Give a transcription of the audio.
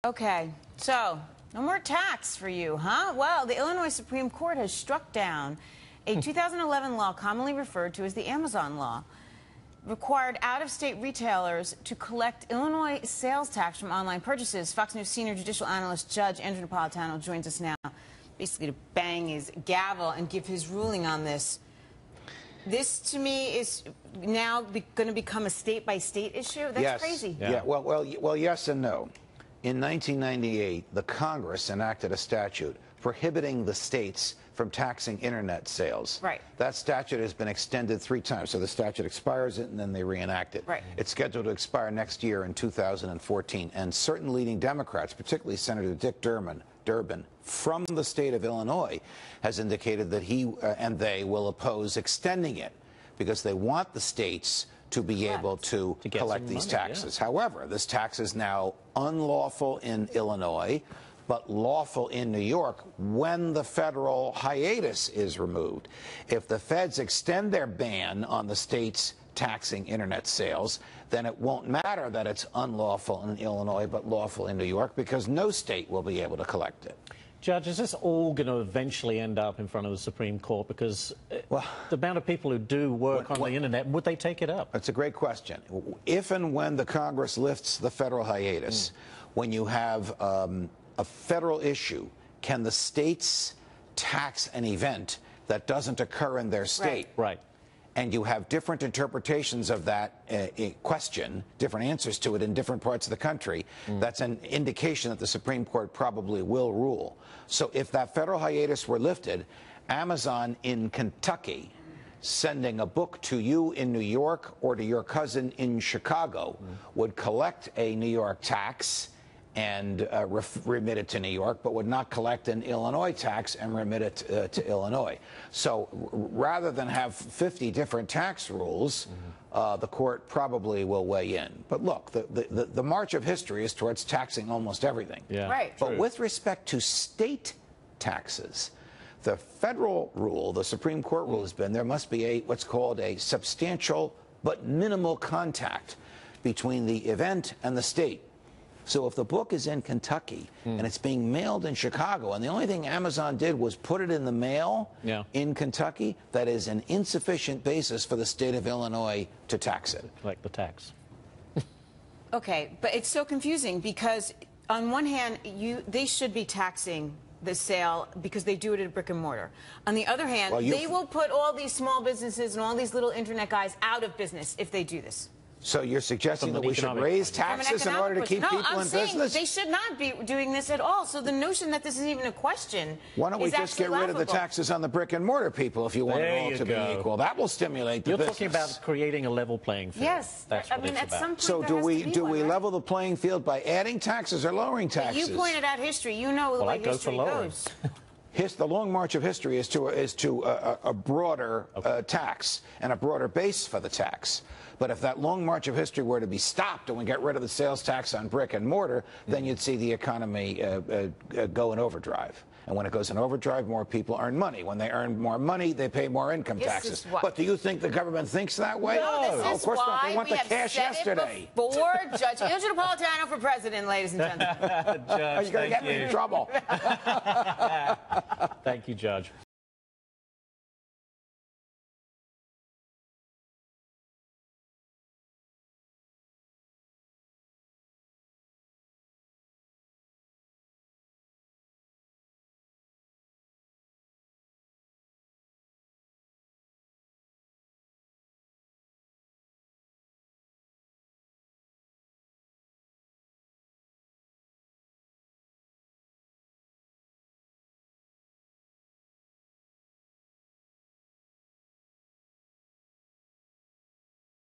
Okay, so no more tax for you, huh? Well, the Illinois Supreme Court has struck down a 2011 law commonly referred to as the Amazon law. Required out-of-state retailers to collect Illinois sales tax from online purchases. Fox News senior judicial analyst Judge Andrew Napolitano joins us now, basically to bang his gavel and give his ruling on this. This, to me, is now going to become a state-by-state issue? That's yes. crazy. Yeah. Well, yes and no. In 1998, the Congress enacted a statute prohibiting the states from taxing internet sales. Right. That statute has been extended 3 times. So the statute expires it and then they reenact it. Right. It's scheduled to expire next year in 2014. And certain leading Democrats, particularly Senator Dick Durbin from the state of Illinois, has indicated that he and they will oppose extending it because they want the states to be able to collect these taxes. Yeah. However, this tax is now unlawful in Illinois, but lawful in New York when the federal hiatus is removed. If the feds extend their ban on the states taxing internet sales, then it won't matter that it's unlawful in Illinois but lawful in New York because no state will be able to collect it. Judge, is this all going to eventually end up in front of the Supreme Court? Because the amount of people who do work on the internet, would they take it up? That's a great question. If and when the Congress lifts the federal hiatus, when you have a federal issue, can the states tax an event that doesn't occur in their state? Right. And you have different interpretations of that question, different answers to it in different parts of the country, that's an indication that the Supreme Court probably will rule. So if that federal hiatus were lifted, Amazon in Kentucky sending a book to you in New York or to your cousin in Chicago would collect a New York tax and remit it to New York, but would not collect an Illinois tax and remit it to Illinois. So rather than have 50 different tax rules, the court probably will weigh in. But look, the march of history is towards taxing almost everything. Yeah. Right. But with respect to state taxes, the federal rule, the Supreme Court rule has been there must be what's called a substantial but minimal contact between the event and the state. So if the book is in Kentucky and it's being mailed in Chicago, and the only thing Amazon did was put it in the mail in Kentucky, that is an insufficient basis for the state of Illinois to tax it. Like the tax. Okay, but it's so confusing because on one hand, they should be taxing the sale because they do it at a brick and mortar. On the other hand, they will put all these small businesses and all these little internet guys out of business if they do this. So you're suggesting that we should raise taxes in order to keep people in business? They should not be doing this at all. So the notion that this is even a question Why don't we just get rid of the taxes on the brick and mortar people if you want it all to be equal? That will stimulate the business. You're talking about creating a level playing field. Yes. That's what it's at about. some point so do we level the playing field by adding taxes or lowering taxes? You pointed out history. You know the way history goes. The long march of history is to a broader tax and a broader base for the tax. But if that long march of history were to be stopped and we get rid of the sales tax on brick and mortar, then you'd see the economy go in overdrive. And when it goes in overdrive, more people earn money. When they earn more money, they pay more income taxes. But do you think the government thinks that way? No, of course not. They want the cash yesterday. Before Judge Andrew Napolitano for president, ladies and gentlemen. Judge, you're going to get me in trouble. Thank you, Judge.